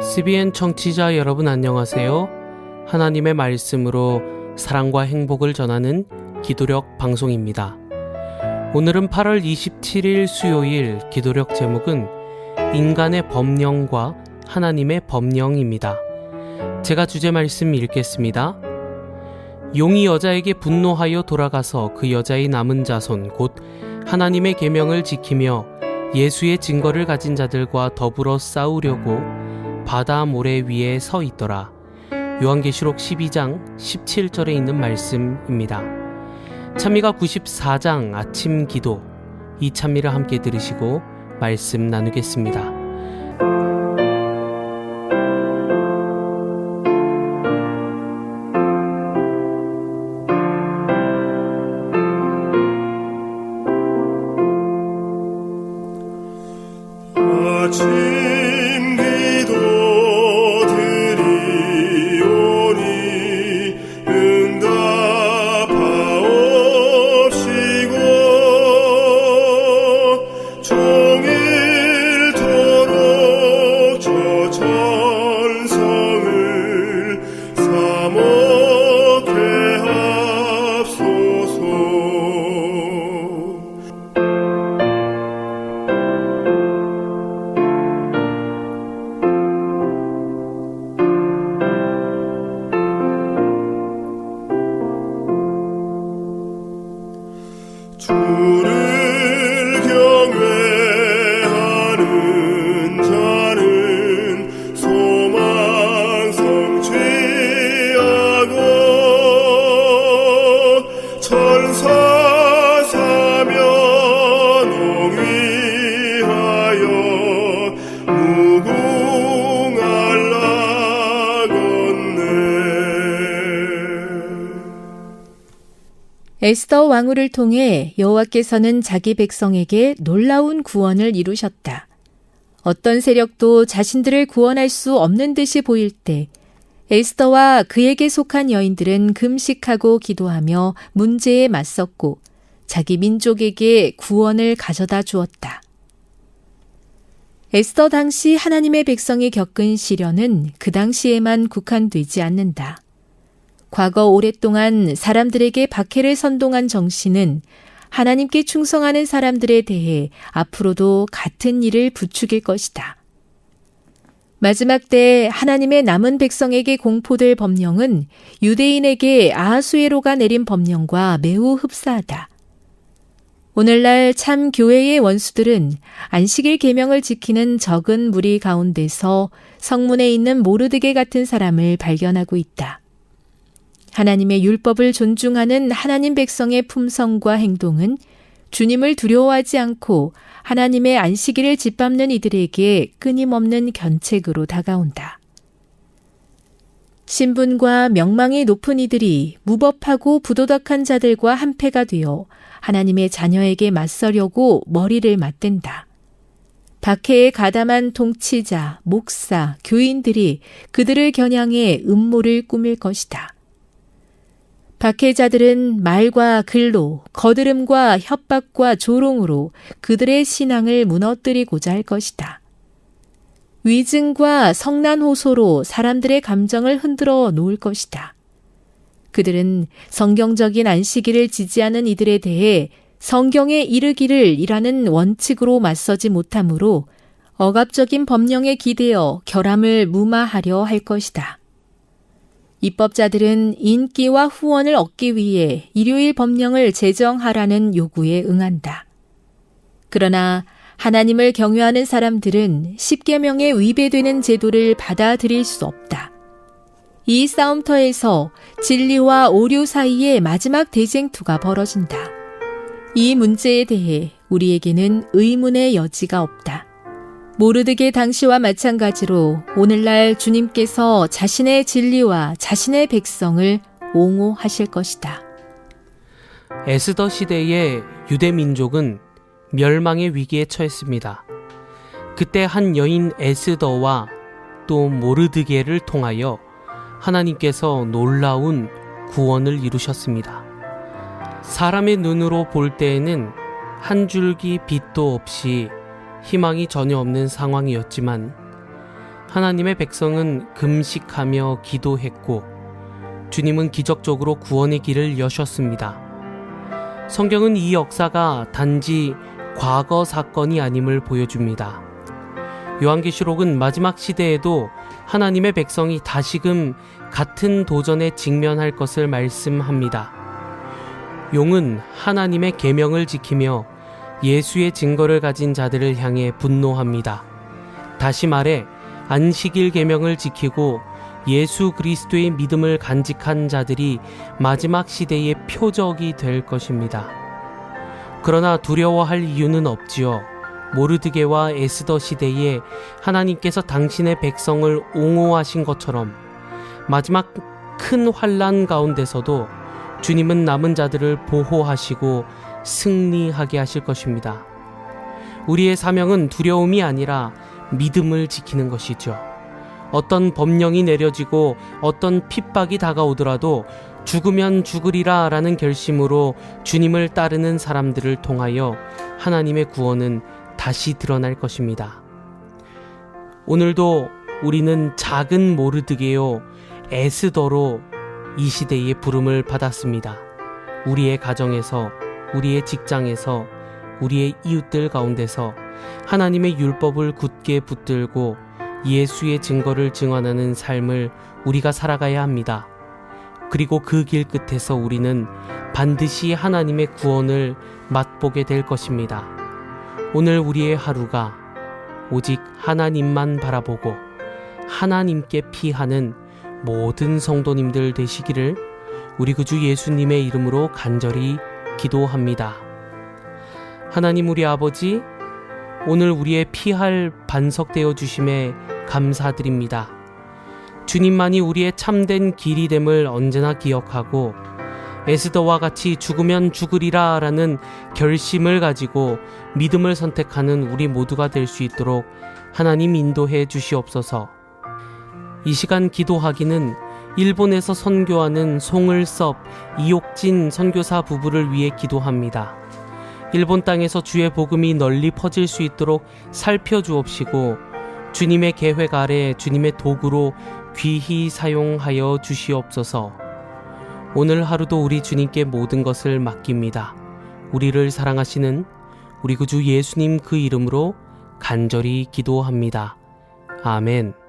CBN 청취자 여러분 안녕하세요. 하나님의 말씀으로 사랑과 행복을 전하는 기도력 방송입니다. 오늘은 8월 27일 수요일. 기도력 제목은 인간의 법령과 하나님의 법령입니다. 제가 주제 말씀 읽겠습니다. 용이 여자에게 분노하여 돌아가서 그 여자의 남은 자손 곧 하나님의 계명을 지키며 예수의 증거를 가진 자들과 더불어 싸우려고 바다 모래 위에 서 있더라. 요한계시록 12장 17절에 있는 말씀입니다. 찬미가 94장 아침 기도, 이 찬미를 함께 들으시고 말씀 나누겠습니다. 아침 기도 드리오니 응답하옵시고 종일토록 저 천성을 사목해 합소서. 주를 경외하는 자는 소망 성취하고 천사 사면 옹위하여 무궁할 나걷네. 에스더 왕후를 통해 여호와께서는 자기 백성에게 놀라운 구원을 이루셨다. 어떤 세력도 자신들을 구원할 수 없는 듯이 보일 때 에스더와 그에게 속한 여인들은 금식하고 기도하며 문제에 맞섰고 자기 민족에게 구원을 가져다 주었다. 에스더 당시 하나님의 백성이 겪은 시련은 그 당시에만 국한되지 않는다. 과거 오랫동안 사람들에게 박해를 선동한 정신은 하나님께 충성하는 사람들에 대해 앞으로도 같은 일을 부추길 것이다. 마지막 때 하나님의 남은 백성에게 공포될 법령은 유대인에게 아하수에로가 내린 법령과 매우 흡사하다. 오늘날 참 교회의 원수들은 안식일 계명을 지키는 적은 무리 가운데서 성문에 있는 모르드게 같은 사람을 발견하고 있다. 하나님의 율법을 존중하는 하나님 백성의 품성과 행동은 주님을 두려워하지 않고 하나님의 안식일을 짓밟는 이들에게 끊임없는 견책으로 다가온다. 신분과 명망이 높은 이들이 무법하고 부도덕한 자들과 한패가 되어 하나님의 자녀에게 맞서려고 머리를 맞댄다. 박해에 가담한 통치자, 목사, 교인들이 그들을 겨냥해 음모를 꾸밀 것이다. 박해자들은 말과 글로, 거드름과 협박과 조롱으로 그들의 신앙을 무너뜨리고자 할 것이다. 위증과 성난호소로 사람들의 감정을 흔들어 놓을 것이다. 그들은 성경적인 안식일을 지지하는 이들에 대해 성경에 이르기를 이라는 원칙으로 맞서지 못하므로 억압적인 법령에 기대어 결함을 무마하려 할 것이다. 입법자들은 인기와 후원을 얻기 위해 일요일 법령을 제정하라는 요구에 응한다. 그러나 하나님을 경외하는 사람들은 십계명에 위배되는 제도를 받아들일 수 없다. 이 싸움터에서 진리와 오류 사이에 마지막 대쟁투가 벌어진다. 이 문제에 대해 우리에게는 의문의 여지가 없다. 모르드게 당시와 마찬가지로 오늘날 주님께서 자신의 진리와 자신의 백성을 옹호하실 것이다. 에스더 시대의 유대 민족은 멸망의 위기에 처했습니다. 그때 한 여인 에스더와 또 모르드게를 통하여 하나님께서 놀라운 구원을 이루셨습니다. 사람의 눈으로 볼 때에는 한 줄기 빛도 없이 희망이 전혀 없는 상황이었지만 하나님의 백성은 금식하며 기도했고 주님은 기적적으로 구원의 길을 여셨습니다. 성경은 이 역사가 단지 과거 사건이 아님을 보여줍니다. 요한계시록은 마지막 시대에도 하나님의 백성이 다시금 같은 도전에 직면할 것을 말씀합니다. 용은 하나님의 계명을 지키며 예수의 증거를 가진 자들을 향해 분노합니다. 다시 말해 안식일 계명을 지키고 예수 그리스도의 믿음을 간직한 자들이 마지막 시대의 표적이 될 것입니다. 그러나 두려워할 이유는 없지요. 모르드게와 에스더 시대에 하나님께서 당신의 백성을 옹호하신 것처럼 마지막 큰 환난 가운데서도 주님은 남은 자들을 보호하시고 승리하게 하실 것입니다. 우리의 사명은 두려움이 아니라 믿음을 지키는 것이죠. 어떤 법령이 내려지고 어떤 핍박이 다가오더라도 죽으면 죽으리라 라는 결심으로 주님을 따르는 사람들을 통하여 하나님의 구원은 다시 드러날 것입니다. 오늘도 우리는 작은 모르드게요 에스더로 이 시대의 부름을 받았습니다. 우리의 가정에서, 우리의 직장에서, 우리의 이웃들 가운데서 하나님의 율법을 굳게 붙들고 예수의 증거를 증언하는 삶을 우리가 살아가야 합니다. 그리고 그 길 끝에서 우리는 반드시 하나님의 구원을 맛보게 될 것입니다. 오늘 우리의 하루가 오직 하나님만 바라보고 하나님께 피하는 모든 성도님들 되시기를 우리 구주 예수님의 이름으로 간절히 기도합니다. 하나님 우리 아버지, 오늘 우리의 피할 반석되어 주심에 감사드립니다. 주님만이 우리의 참된 길이 됨을 언제나 기억하고 에스더와 같이 죽으면 죽으리라 라는 결심을 가지고 믿음을 선택하는 우리 모두가 될 수 있도록 하나님 인도해 주시옵소서. 이 시간 기도하기는 일본에서 선교하는 송을섭, 이옥진 선교사 부부를 위해 기도합니다. 일본 땅에서 주의 복음이 널리 퍼질 수 있도록 살펴주옵시고 주님의 계획 아래 주님의 도구로 귀히 사용하여 주시옵소서. 오늘 하루도 우리 주님께 모든 것을 맡깁니다. 우리를 사랑하시는 우리 구주 예수님 그 이름으로 간절히 기도합니다. 아멘.